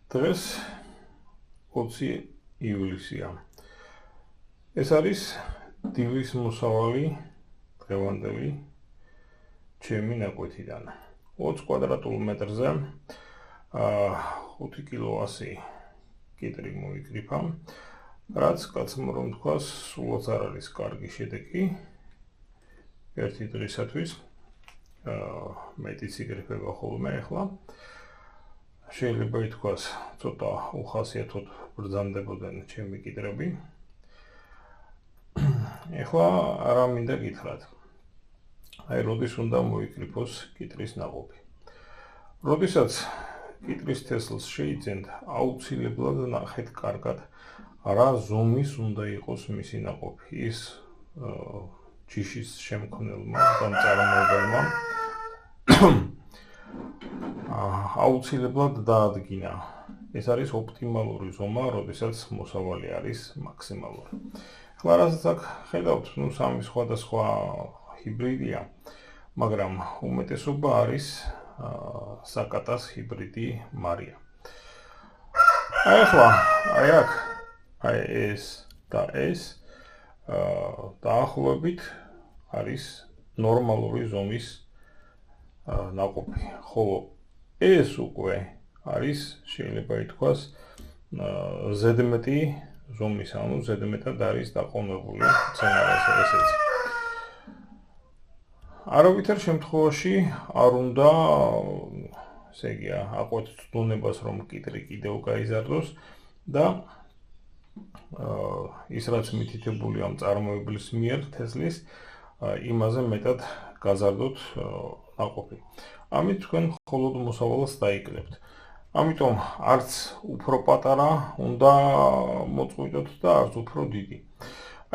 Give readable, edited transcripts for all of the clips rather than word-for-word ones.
დღეს 20 ივლისია. ეს არის დილის მოსავალი დღევანდელი ჩემი ნაკვეთიდან. 20 კვადრატულ მეტრზე 5 კილოვასი კიტრი მოიკრიფა, რაც კაცმა რომ თქვას, სულაც არ არის კარგი შედეგი ერთი დღისათვის. მეტიც იკრიფება ხოლმე ახლა. შეიძლება ითქვას, ცოტა უხასიათოდ ბრძანდებოდნენ ჩემი კიტრები. ახლა რა მინდა გითხრათ. აი, როდის უნდა მოიკრიფოს კიტრის ნაყოფი. როდესაც კიტრის თესლს შეიძენთ, აუცილებლად ნახეთ კარგად, რა ზომის უნდა იყოს მისი ნაყოფი. ის ჯიშის შემქმნელმა და მწარმოებელმა აუცილებლად დაადგინა. ეს არის ოპტიმალური ზომა, როდესაც მოსავალი არის მაქსიმალური. ახლა რასაც აქ ხედავთ, სამი სხვადასხვა ჰიბრიდია, მაგრამ უმეტესობა არის საკატას ჰიბრიდი მარია. აი ახლა, აი აქ, აი ეს და ეს დაახლოებით არის ნორმალური ზომის ნაყოფი, ხოლო ეს უკვე არის, შეიძლება ითქვას, ზედმეტი ზომის, ანუ ზედმეტად არის დაყოვნებული მცენარეზე ესეც. არავითარ შემთხვევაში არ უნდა, ესე იგი, აყვეთ ცდუნებას, რომ კიტრი კიდევ გაიზარდოს და ის რაც მითითებულია მწარმოებლის მიერ თესლის, იმაზე მეტად გაზარდოთ ნაყოფი. ამით თქვენ მხოლოდ მოსავალს დაიკლებთ. ამიტომ არც უფრო პატარა უნდა მოწყვიტოთ და არც უფრო დიდი.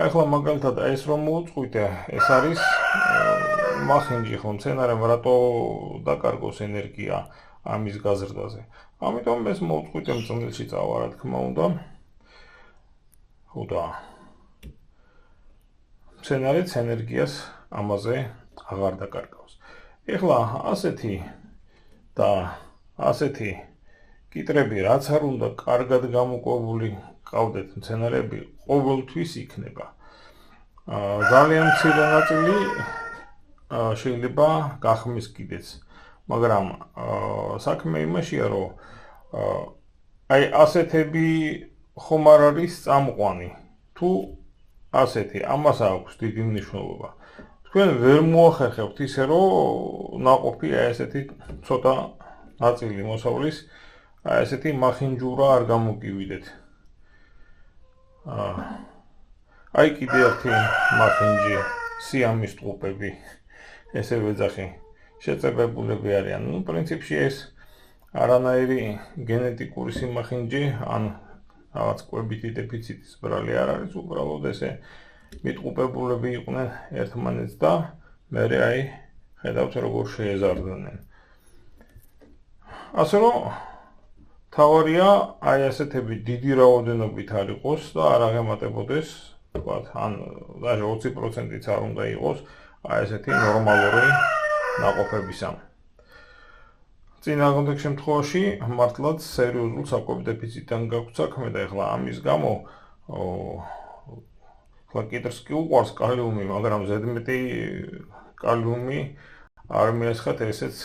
აი ახლა მაგალითად ეს რომ მოუწყვიტე, ეს არის მახინჯი, ხო, მცენარემ რატო დაკარგოს ენერგია ამის გაზრდაზე. ამიტომ ეს მოუწყვიტე მწნილში წავა, რა თქმა უნდა. ხოდა მცენარეც ენერგიას ამაზე აღარ დაკარგავს. ეხლა ასეთი და ასეთი კიტრები, რაც არ უნდა კარგად გამოკვებული ყავდეთ მცენარეები, ყოველთვის იქნება. ძალიან მცირე ნაწილი შეიძლება გახმის კიდეც, მაგრამ საქმე იმაშია, რომ აი ასეთები ხომ არ არის წამყვანი, თუ ასეთი, ამას აქვს დიდი მნიშვნელობა. თქვენ ვერ მოახერხებთ ისე, რომ ნაყოფი აი ესეთი ცოტა ნაწილი მოსავლის, აი ესეთი მახინჯურა არ გამოგივიდეთ. აი კიდე ერთი მახინჯი, სიამის ტყუპები, ესევე ეძახი, შეწებებულები არიან. პრინციპში ეს არანაირი გენეტიკური სიმახინჯი, ან რაღაც კვებითი დეფიციტის ბრალი არ არის, უბრალოდ ესე მიტყუპებულები იყვნენ ერთმანეთს და მერე აი ხედავთ როგორ შეეზარდნენ. ასე რომ თავარია აი ასეთები დიდი რაოდენობით არ იყოს და არ აღემატებოდეს, ვთქვათ, ან даже 20%-იც არ უნდა იყოს აი ესეთი ნორმალური ნაყოფებისა. წინააღმდეგ შემთხვევაში მართლაც სერიოზულ საკვები დეფიციტთან გაქვთ საქმე და ეხლა ამის გამო კიტრს კი უყვარს კალიუმი, მაგრამ ზედმეტი კალიუმი არ მიესხათ, ესეც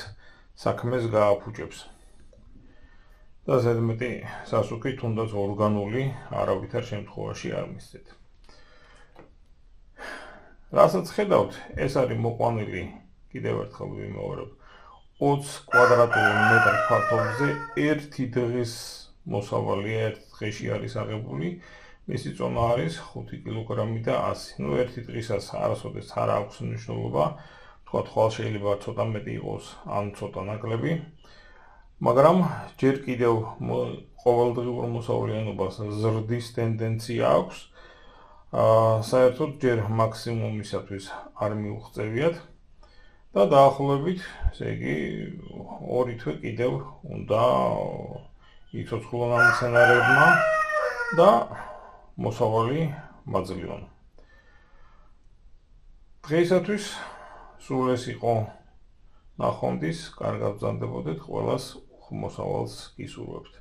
საქმეს გააფუჭებს. და ზედმეტი სასუქი თუნდაც ორგანული არავითარ შემთხვევაში არ მისცეთ. რასაც ხედავთ, ეს არის მოყვანილი, კიდევ ერთხელ ვიმეორებ, 20 კვადრატულ მეტრ ფართობზე ერთი დღის მოსავალია, ერთ დღეში არის აღებული, მისი წონა არის 5 კილოგრამი და 100. ერთი დღისას არასოდეს არ აქვს მნიშვნელობა, თქვათ, ხვალ შეიძლება ცოტა მეტი იყოს, ან ცოტა ნაკლები, მაგრამ ჯერ კიდევ ყოველდღიურ მოსავლიანობას ზრდის ტენდენცია აქვს, საერთოდ ჯერ მაქსიმუმისათვის არ მიუღწევიათ და დაახლოებით, ესე იგი, 2 თვე კიდევ უნდა იცოცხლონ ამ მცენარეებმა და მოსავალი მაძლევონ. დღეისათვის სულ ეს იყო ნახვამდის, კარგად ბრძანდებოდეთ, ყველას მოსავალს გისურვებთ.